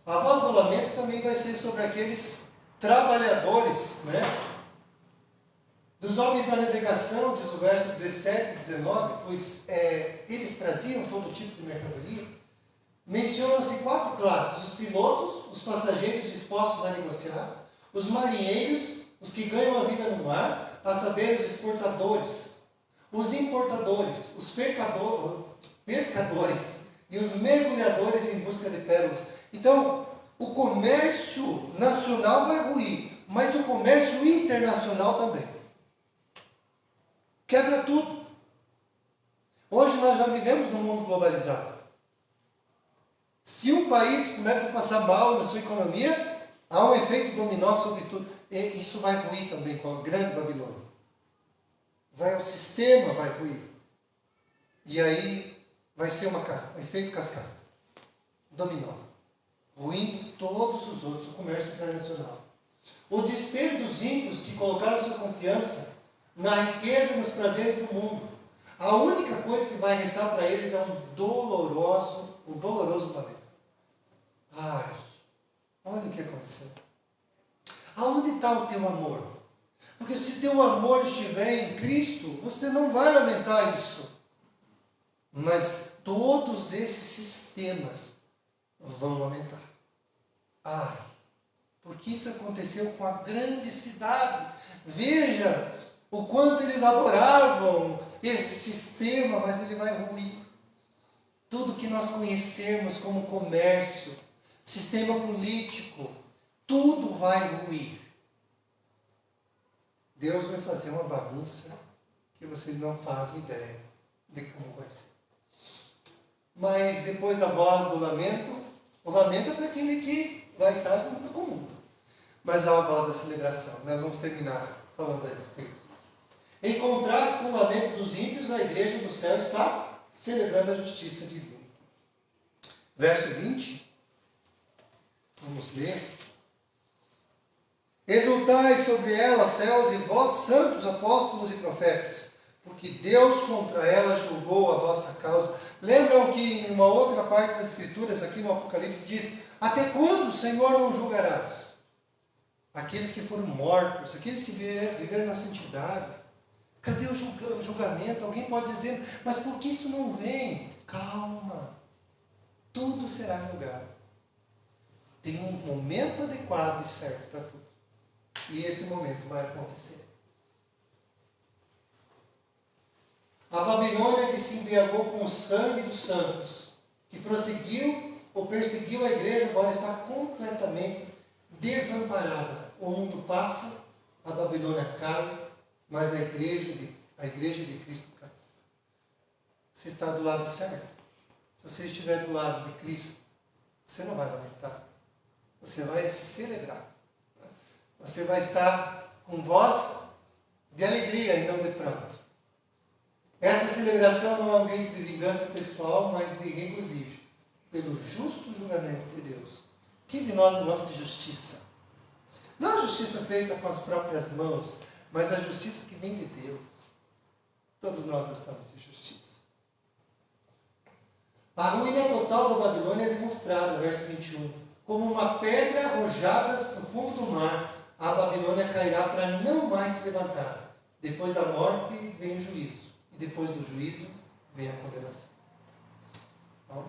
A voz do lamento também vai ser sobre aqueles trabalhadores, né? Dos homens da navegação, diz o verso 17 e 19, pois eles traziam todo tipo de mercadoria. Mencionam-se 4 classes: os pilotos, os passageiros dispostos a negociar, os marinheiros, os que ganham a vida no mar, a saber, os exportadores, os importadores, os pescadores e os mergulhadores em busca de pérolas. Então, o comércio nacional vai ruir, mas o comércio internacional também. Quebra tudo. Hoje nós já vivemos num mundo globalizado. Se um país começa a passar mal na sua economia, há um efeito dominó sobre tudo. E isso vai ruir também com a grande Babilônia. O sistema vai ruir. E aí vai ser um efeito cascata. Dominó. Ruindo todos os outros, o comércio internacional. O desespero dos ímpios que colocaram sua confiança na riqueza e nos prazeres do mundo. A única coisa que vai restar para eles é um doloroso lamento. Ai, olha o que aconteceu. Aonde está o teu amor? Porque se teu amor estiver em Cristo, você não vai lamentar isso. Mas todos esses sistemas vão lamentar. Ai, porque isso aconteceu com a grande cidade. Veja o quanto eles adoravam esse sistema, mas ele vai ruir. Tudo que nós conhecemos como comércio, sistema político, tudo vai ruir. Deus vai fazer uma bagunça que vocês não fazem ideia de como vai ser. Mas depois da voz do lamento, o lamento é para aquele que vai estar junto com o mundo. Mas há a voz da celebração. Nós vamos terminar falando a respeito disso. Em contraste com o lamento dos ímpios, a igreja do céu está celebrando a justiça divina. Verso 20. Vamos ler. Exultai sobre ela, céus, e vós, santos apóstolos e profetas, porque Deus contra ela julgou a vossa causa. Lembram que em uma outra parte das Escrituras, aqui no Apocalipse, diz: até quando, Senhor, não julgarás? Aqueles que foram mortos, aqueles que viveram na santidade. Cadê o julgamento? Alguém pode dizer, mas por que isso não vem? Calma, tudo será julgado. Tem um momento adequado e certo para tudo. E esse momento vai acontecer. A Babilônia que se embriagou com o sangue dos santos, que prosseguiu ou perseguiu a igreja, agora está completamente desamparada. O mundo passa, a Babilônia cai, mas a igreja de Cristo cai. Você está do lado certo. Se você estiver do lado de Cristo, você não vai lamentar. Você vai celebrar. Você vai estar com voz de alegria e não de pranto. Essa celebração não é um grito de vingança pessoal, mas de regozijo pelo justo julgamento de Deus. Quem de nós não gosta de justiça? Não a justiça feita com as próprias mãos, mas a justiça que vem de Deus. Todos nós gostamos de justiça. A ruína total da Babilônia é demonstrada, verso 21. Como uma pedra arrojada no fundo do mar, a Babilônia cairá para não mais se levantar. Depois da morte vem o juízo. E depois do juízo vem a condenação. Então,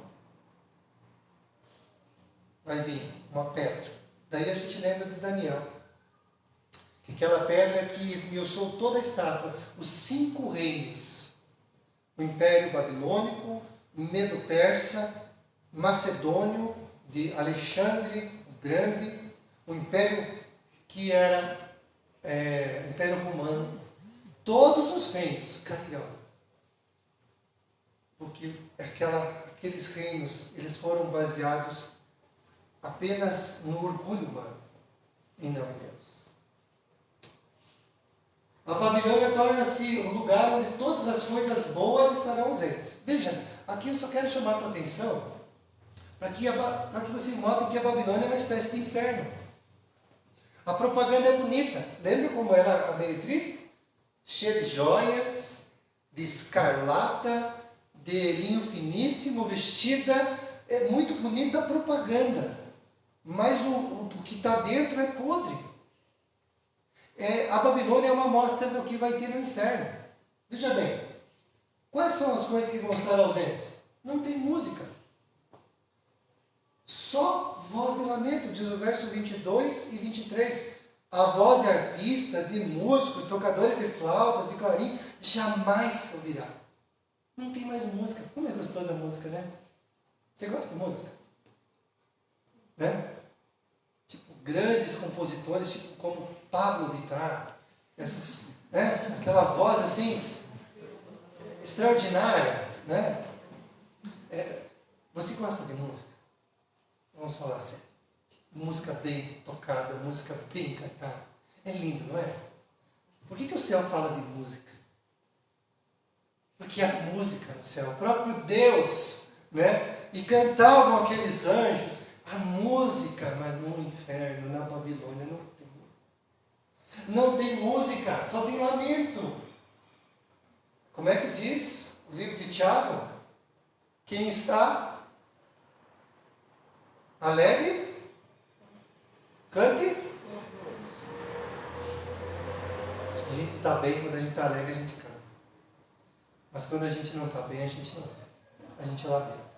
vai vir uma pedra. Daí a gente lembra de Daniel. Que aquela pedra que esmiuçou toda a estátua. Os 5 reinos. O Império Babilônico, Medo-Persa, Macedônio, de Alexandre o Grande, o Império que era Império Romano. Todos os reinos cairão. Porque aqueles reinos, eles foram baseados apenas no orgulho humano e não em Deus. A Babilônia torna-se o lugar onde todas as coisas boas estarão ausentes. Veja, aqui eu só quero chamar a tua atenção para que vocês notem que a Babilônia é uma espécie de inferno. A propaganda é bonita. Lembra como era a meretriz? Cheia de joias, de escarlata, de linho finíssimo, vestida. É muito bonita a propaganda. Mas o que está dentro é podre. A Babilônia é uma amostra do que vai ter no inferno. Veja bem, quais são as coisas que vão estar ausentes? Não tem música. Só voz de lamento, diz o verso 22 e 23. A voz de arpistas, de músicos, tocadores de flautas, de clarim, jamais se ouvirá. Não tem mais música. Como é gostosa a música, né? Você gosta de música? Né? Tipo, grandes compositores, tipo como Pablo Vittar, aquela voz assim, extraordinária, né? Você gosta de música? Vamos falar assim. Música bem tocada, música bem cantada. É lindo, não é? Por que o céu fala de música? Porque há música no céu, o próprio Deus, né? E cantavam aqueles anjos a música, mas no inferno, na Babilônia, não tem. Não tem música, só tem lamento. Como é que diz o livro de Tiago? Quem está alegre, cante. A gente está bem, quando a gente está alegre, a gente canta. Mas quando a gente não está bem, a gente não canta. A gente lamenta.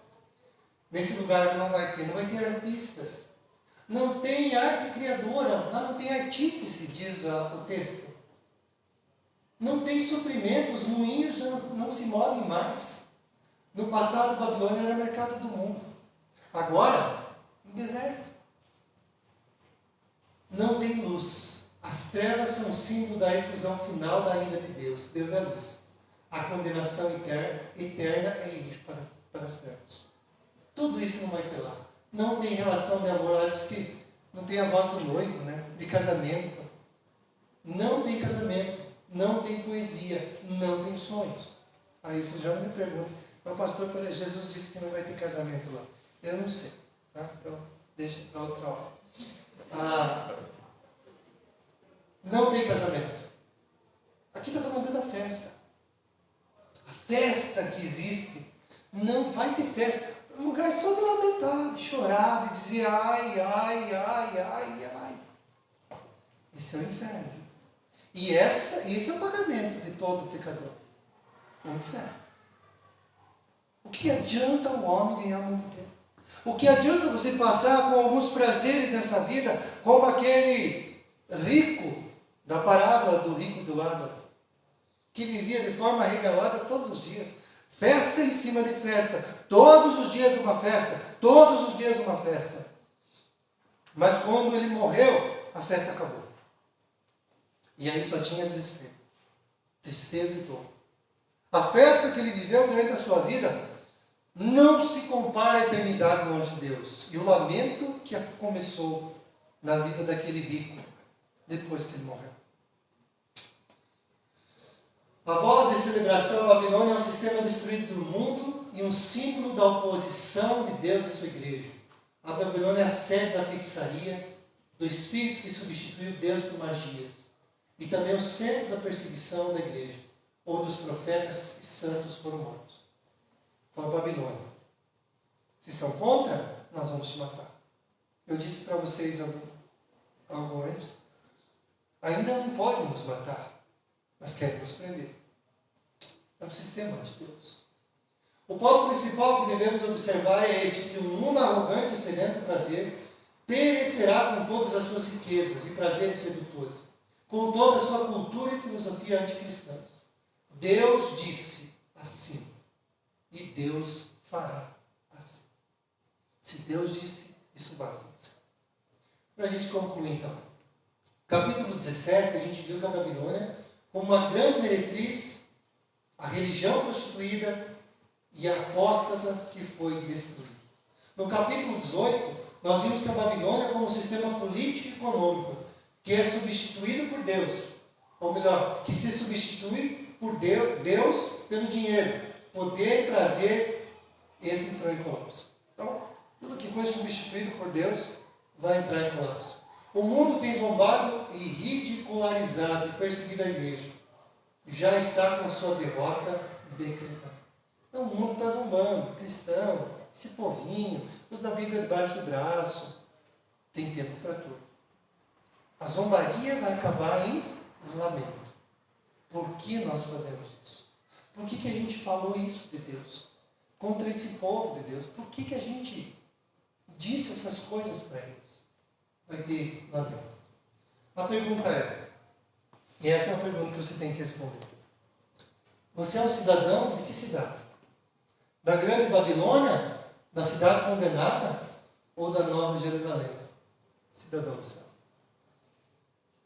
Nesse lugar não vai ter arpistas. Não tem arte criadora, lá não tem artífice, diz o texto. Não tem suprimento, os moinhos não se movem mais. No passado, Babilônia era mercado do mundo. Agora, um deserto. Não tem luz. As trevas são o símbolo da efusão final da ira de Deus. Deus é luz. A condenação eterna é ir para as trevas. Tudo isso não vai ter lá. Não tem relação de amor. Ela diz que não tem a voz do noivo, né? De casamento. Não tem casamento. Não tem poesia. Não tem sonhos. Aí você já me pergunta, mas pastor, Jesus disse que não vai ter casamento lá. Eu não sei. Tá? Então, deixa para outra hora. Não tem casamento. Aqui está falando da festa. A festa que existe, não vai ter festa. Um lugar só de lamentar, de chorar, de dizer ai, ai, ai, ai, ai. Esse é o inferno. E esse é o pagamento de todo pecador. O inferno. O que adianta o homem ganhar o mundo inteiro? O que adianta você passar com alguns prazeres nessa vida, como aquele rico da parábola do rico do Lázaro, que vivia de forma regalada todos os dias. Festa em cima de festa. Todos os dias uma festa. Todos os dias uma festa. Mas quando ele morreu, a festa acabou. E aí só tinha desespero, tristeza e dor. A festa que ele viveu durante a sua vida não se compara à eternidade longe de Deus. E o lamento que começou na vida daquele rico, depois que ele morreu. A voz de celebração Babilônia é um sistema destruído do mundo e um símbolo da oposição de Deus à sua igreja. A Babilônia é a sede da feitiçaria, do espírito que substituiu Deus por magias. E também o centro da perseguição da igreja, onde os profetas e santos foram mortos. Foi a Babilônia. Se são contra, nós vamos te matar. Eu disse para vocês algo antes. Ainda não podem nos matar, mas querem nos prender. É um sistema de Deus. O ponto principal que devemos observar é este, que o mundo arrogante e sedento de prazer perecerá com todas as suas riquezas e prazeres sedutores, com toda a sua cultura e filosofia anticristãs. Deus disse assim, e Deus fará assim. Se Deus disse, isso vai acontecer. Para a gente concluir então. Capítulo 17, a gente viu que a Babilônia, como uma grande meretriz, a religião prostituída e a apóstata que foi destruída. No capítulo 18, nós vimos que a Babilônia como um sistema político e econômico, que é substituído por Deus. Ou melhor, que se substitui por Deus pelo dinheiro, poder e prazer, esse entrou em colapso. Então, tudo que foi substituído por Deus vai entrar em colapso. O mundo tem zombado e ridicularizado e perseguido a igreja. Já está com sua derrota decretada. Então, o mundo está zombando, cristão, esse povinho, usa a Bíblia debaixo do braço. Tem tempo para tudo. A zombaria vai acabar em lamento. Por que nós fazemos isso? Por que a gente falou isso de Deus? Contra esse povo de Deus? Por que a gente disse essas coisas para eles? Vai ter lamento. A pergunta é, e essa é uma pergunta que você tem que responder. Você é um cidadão de que cidade? Da grande Babilônia? Da cidade condenada? Ou da nova Jerusalém? Cidadão do céu.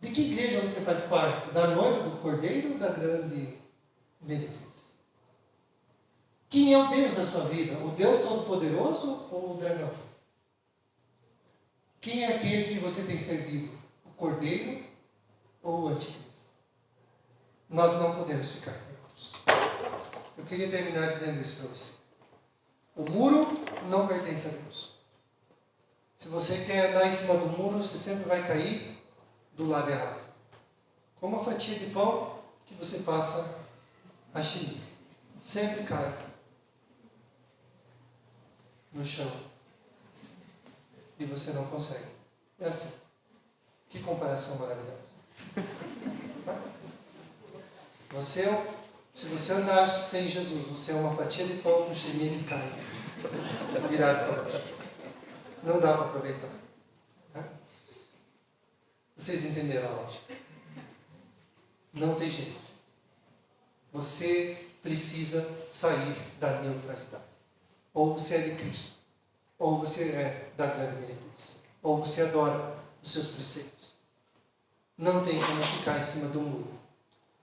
De que igreja você faz parte? Da noiva do Cordeiro ou da grande meretriz? Quem é o Deus da sua vida? O Deus Todo-Poderoso ou o dragão? Quem é aquele que você tem servido? O Cordeiro ou o Anticristo? Nós não podemos ficar neutros. Eu queria terminar dizendo isso para você. O muro não pertence a Deus. Se você quer andar em cima do muro, você sempre vai cair do lado errado. como uma fatia de pão que você passa a chimia. Sempre cai no chão. E você não consegue. É assim. Que comparação maravilhosa. Se você andar sem Jesus, você é uma fatia de pão com chimia que cai. Virado para baixo. Não dá para aproveitar. Vocês entenderam a lógica? Não tem jeito. Você precisa sair da neutralidade. Ou você é de Cristo, ou você é da grande meretriz, ou você adora os seus preceitos. Não tem como ficar em cima do muro.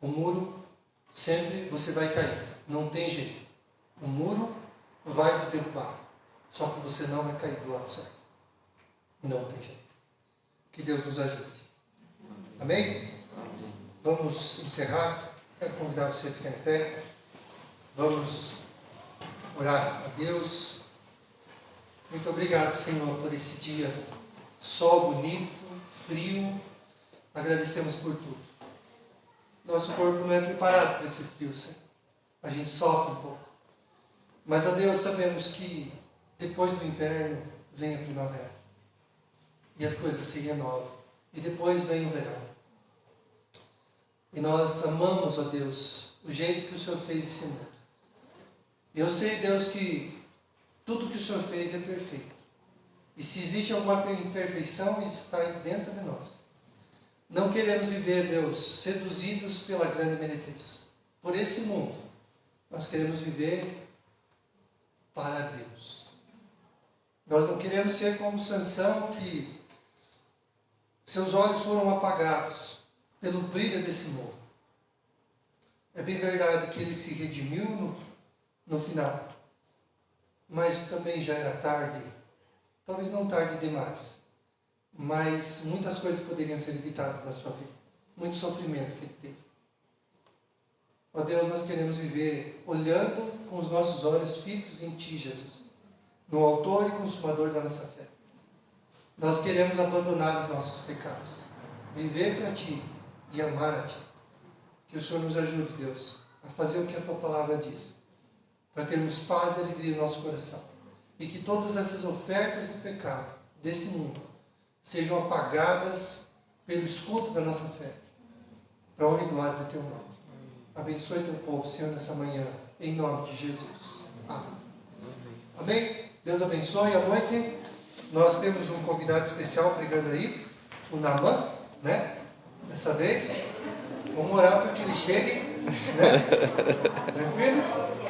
O muro, sempre você vai cair. Não tem jeito. O muro vai te derrubar. Só que você não vai cair do lado certo. Não tem jeito. Que Deus nos ajude. Amém? Vamos encerrar. Quero convidar você a ficar em pé. Vamos orar a Deus. Muito obrigado, Senhor, por esse dia. Sol bonito, frio. Agradecemos por tudo. Nosso corpo não é preparado para esse frio, Senhor. A gente sofre um pouco. Mas, ó Deus, sabemos que depois do inverno vem a primavera. E as coisas se renovam. E depois vem o verão. E nós amamos, ó Deus, o jeito que o Senhor fez esse mundo. Eu sei, Deus, que tudo que o Senhor fez é perfeito. E se existe alguma imperfeição, está dentro de nós. Não queremos viver, Deus, seduzidos pela grande meretriz. Por esse mundo. Nós queremos viver para Deus. Nós não queremos ser como Sansão, que seus olhos foram apagados pelo brilho desse mundo. É bem verdade que ele se redimiu no final. Mas também já era tarde. Talvez não tarde demais. Mas muitas coisas poderiam ser evitadas na sua vida. Muito sofrimento que ele teve. Ó Deus, nós queremos viver olhando com os nossos olhos fitos em Ti, Jesus. No autor e consumador da nossa fé. Nós queremos abandonar os nossos pecados. Viver para Ti e amar a Ti. Que o Senhor nos ajude, Deus, a fazer o que a Tua palavra diz. Para termos paz e alegria no nosso coração. E que todas essas ofertas do pecado, desse mundo, sejam apagadas pelo escudo da nossa fé. Para a honra e glória do Teu nome. Abençoe Teu povo, Senhor, nessa manhã. Em nome de Jesus. Amém. Amém? Deus abençoe. À noite, nós temos um convidado especial pregando aí. O Naamã, né? Dessa vez. Vamos orar para que ele chegue. Né? Tranquilos?